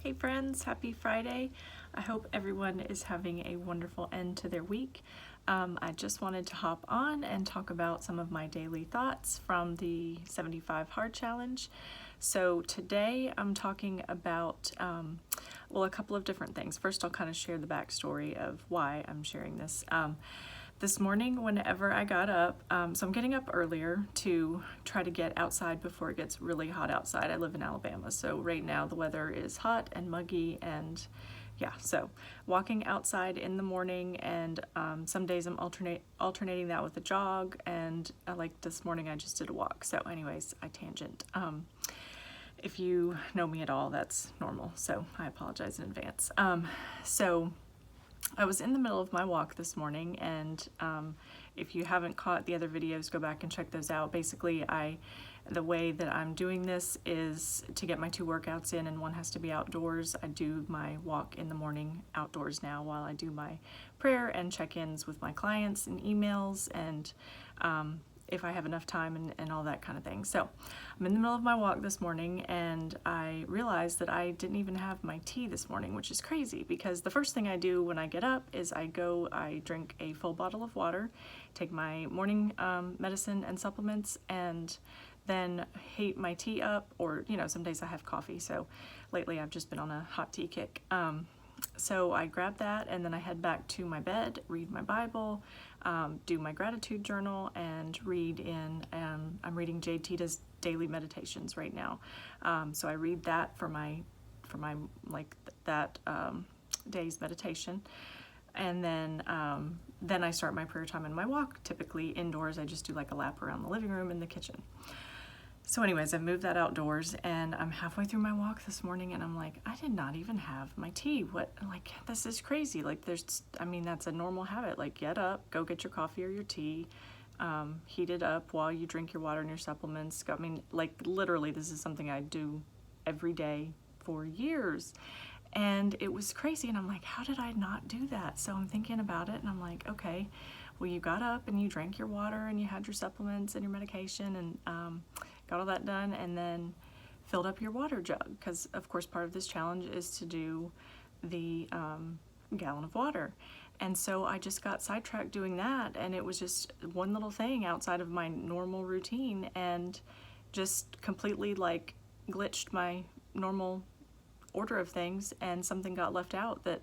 Hey friends, happy Friday. I hope everyone is having a wonderful end to their week. I just wanted to hop on and talk about some of my daily thoughts from the 75 Hard Challenge. So today I'm talking about, a couple of different things. First, I'll kind of share the backstory of why I'm sharing this. This morning, whenever I got up, so I'm getting up earlier to try to get outside before it gets really hot outside. I live in Alabama, so right now the weather is hot and muggy, and yeah, so walking outside in the morning, and some days I'm alternating that with a jog, and like this morning I just did a walk. So anyways, I tangent. If you know me at all, that's normal, so I apologize in advance. So I was in the middle of my walk this morning, and if you haven't caught the other videos, go back and check those out. Basically, the way that I'm doing this is to get my 2 workouts in, and one has to be outdoors. I do my walk in the morning outdoors now while I do my prayer and check-ins with my clients and emails, and if I have enough time and all that kind of thing. So I'm in the middle of my walk this morning, and I realized that I didn't even have my tea this morning, which is crazy because the first thing I do when I get up is I drink a full bottle of water, take my morning medicine and supplements, and then heat my tea up, or some days I have coffee. So lately I've just been on a hot tea kick. So I grab that, and then I head back to my bed, read my Bible, do my gratitude journal, and I'm reading Jade Tita's daily meditations right now. So I read that for my day's meditation, and then I start my prayer time and my walk. Typically indoors, I just do like a lap around the living room and the kitchen. So anyways, I've moved that outdoors, and I'm halfway through my walk this morning, and I'm like, I did not even have my tea. What, this is crazy. That's a normal habit. Like, get up, go get your coffee or your tea, heat it up while you drink your water and your supplements. Literally, this is something I do every day for years. And it was crazy, and I'm like, how did I not do that? So I'm thinking about it, and I'm like, okay, well, you got up and you drank your water and you had your supplements and your medication, and got all that done, and then filled up your water jug, because of course part of this challenge is to do the gallon of water. And so I just got sidetracked doing that, and it was just one little thing outside of my normal routine, and just completely glitched my normal order of things, and something got left out that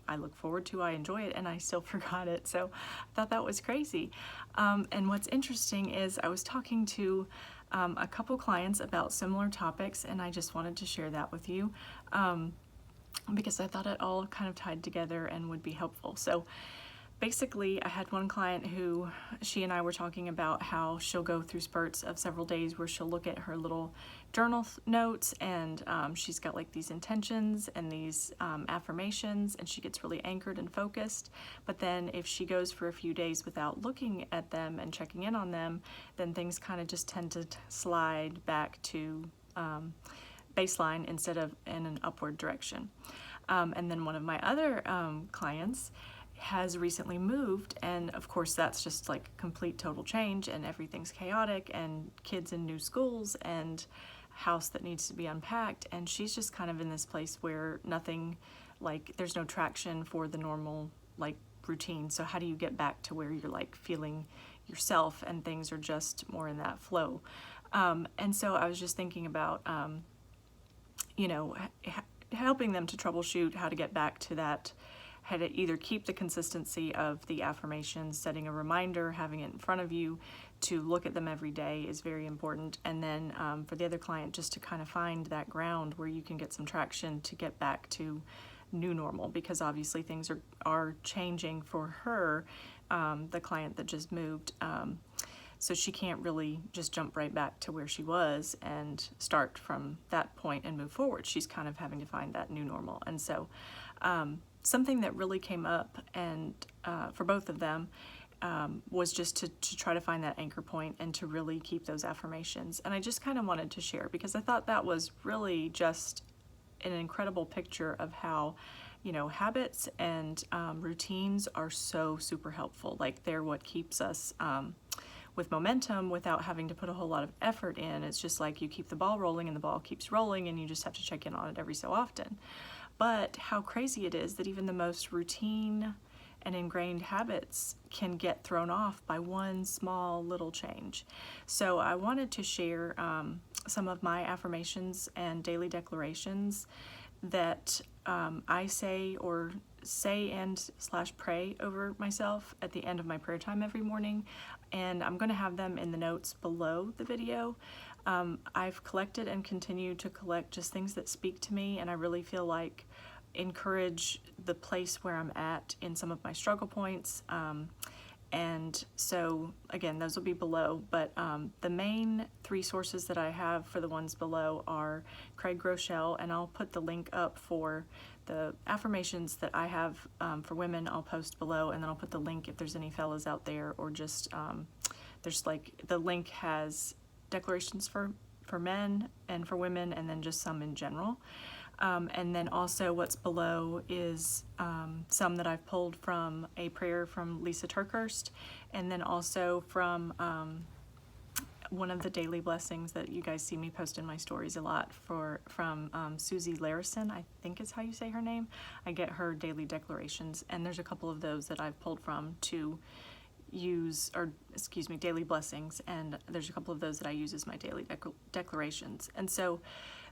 I look forward to, I enjoy it, and I still forgot it. So I thought that was crazy. And what's interesting is I was talking to a couple clients about similar topics, and I just wanted to share that with you because I thought it all kind of tied together and would be helpful. So basically, I had one client who, she and I were talking about how she'll go through spurts of several days where she'll look at her little journal notes, and she's got these intentions and these affirmations, and she gets really anchored and focused. But then if she goes for a few days without looking at them and checking in on them, then things kind of just tend to slide back to baseline instead of in an upward direction. And then one of my other clients has recently moved, and of course that's just complete total change, and everything's chaotic, and kids in new schools, and house that needs to be unpacked, and she's just kind of in this place where nothing, there's no traction for the normal routine. So how do you get back to where you're feeling yourself and things are just more in that flow? And so I was just thinking about helping them to troubleshoot how to get back to that, how to either keep the consistency of the affirmations, setting a reminder, having it in front of you to look at them every day is very important. And then for the other client, just to kind of find that ground where you can get some traction to get back to new normal, because obviously things are changing for her, the client that just moved. So she can't really just jump right back to where she was and start from that point and move forward. She's kind of having to find that new normal. And so something that really came up, and for both of them, was just to try to find that anchor point and to really keep those affirmations. And I just kind of wanted to share because I thought that was really just an incredible picture of how habits and routines are so super helpful. They're what keeps us with momentum without having to put a whole lot of effort in. It's just like you keep the ball rolling and the ball keeps rolling, and you just have to check in on it every so often. But how crazy it is that even the most routine and ingrained habits can get thrown off by one small little change. So I wanted to share some of my affirmations and daily declarations that I say and / pray over myself at the end of my prayer time every morning, and I'm going to have them in the notes below the video. I've collected and continue to collect just things that speak to me, and I really feel like encourage the place where I'm at in some of my struggle points. And so again, those will be below, but the main 3 sources that I have for the ones below are Craig Groeschel, and I'll put the link up for the affirmations that I have for women. I'll post below, and then I'll put the link if there's any fellas out there, or just there's like, the link has declarations for men and for women, and then just some in general. And then also what's below is some that I've pulled from a prayer from Lisa Turkhurst, and then also from one of the daily blessings that you guys see me post in my stories a lot from Susie Larison, I think is how you say her name. I get her daily declarations, and there's a couple of those that I've pulled from to use, or excuse me, daily blessings, and there's a couple of those that I use as my daily declarations. And so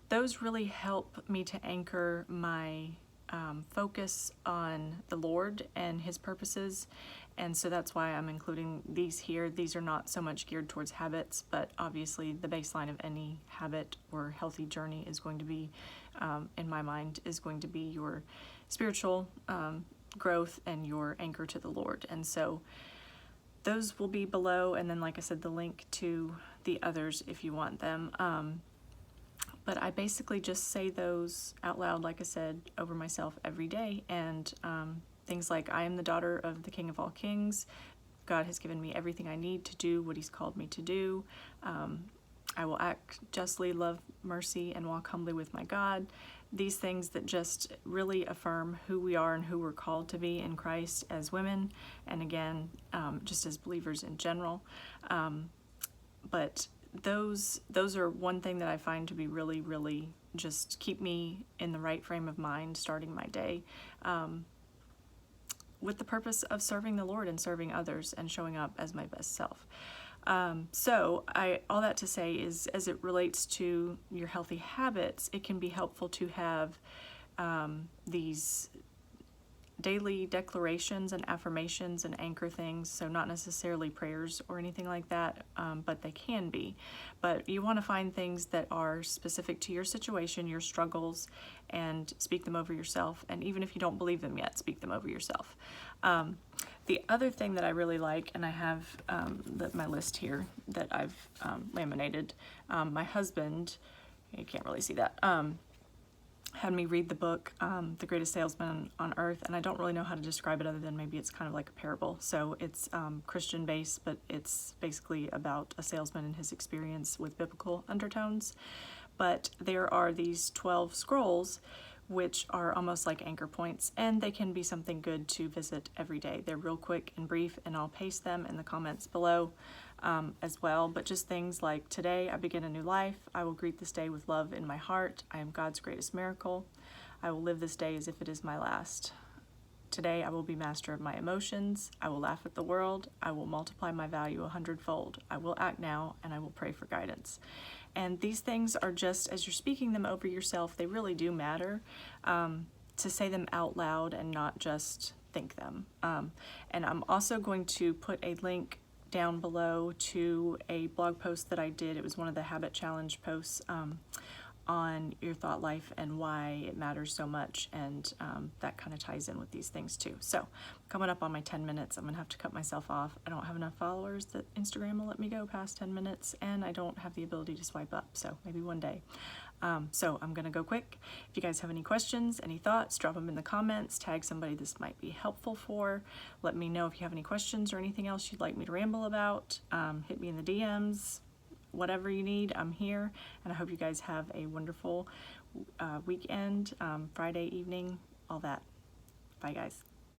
those really help me to anchor my focus on the Lord and His purposes, and so that's why I'm including these here. These are not so much geared towards habits, but obviously the baseline of any habit or healthy journey is going to be, in my mind, is going to be your spiritual growth and your anchor to the Lord. And so those will be below, and then like I said, the link to the others if you want them. But I basically just say those out loud, like I said, over myself every day, and things like, I am the daughter of the King of all kings. God has given me everything I need to do what He's called me to do. I will act justly, love mercy, and walk humbly with my God. These things that just really affirm who we are and who we're called to be in Christ as women, and again, just as believers in general. But those are one thing that I find to be really, really just keep me in the right frame of mind starting my day, with the purpose of serving the Lord and serving others and showing up as my best self. So all that to say is, as it relates to your healthy habits, it can be helpful to have these daily declarations and affirmations and anchor things. So not necessarily prayers or anything like that, but they can be. But you want to find things that are specific to your situation, your struggles, and speak them over yourself. And even if you don't believe them yet, speak them over yourself. The other thing that I really like, and I have my list here that I've laminated, my husband, you can't really see that, had me read the book, The Greatest Salesman on Earth, and I don't really know how to describe it other than maybe it's kind of like a parable. So it's Christian based, but it's basically about a salesman and his experience with biblical undertones. But there are these 12 scrolls which are almost like anchor points, and they can be something good to visit every day. They're real quick and brief, and I'll paste them in the comments below as well. But just things like, today I begin a new life. I will greet this day with love in my heart. I am God's greatest miracle. I will live this day as if it is my last. Today I will be master of my emotions. I will laugh at the world. I will multiply my value 100-fold. I will act now, and I will pray for guidance. And these things are just, as you're speaking them over yourself, they really do matter, to say them out loud and not just think them. And I'm also going to put a link down below to a blog post that I did. It was one of the habit challenge posts on your thought life and why it matters so much, and that kind of ties in with these things too. So coming up on my 10 minutes, I'm gonna have to cut myself off. I don't have enough followers that Instagram will let me go past 10 minutes, and I don't have the ability to swipe up, so maybe one day. So I'm gonna go quick. If you guys have any questions, any thoughts, drop them in the comments, tag somebody this might be helpful for. Let me know if you have any questions or anything else you'd like me to ramble about. Hit me in the DMs. Whatever you need, I'm here, and I hope you guys have a wonderful weekend, Friday evening, all that. Bye, guys.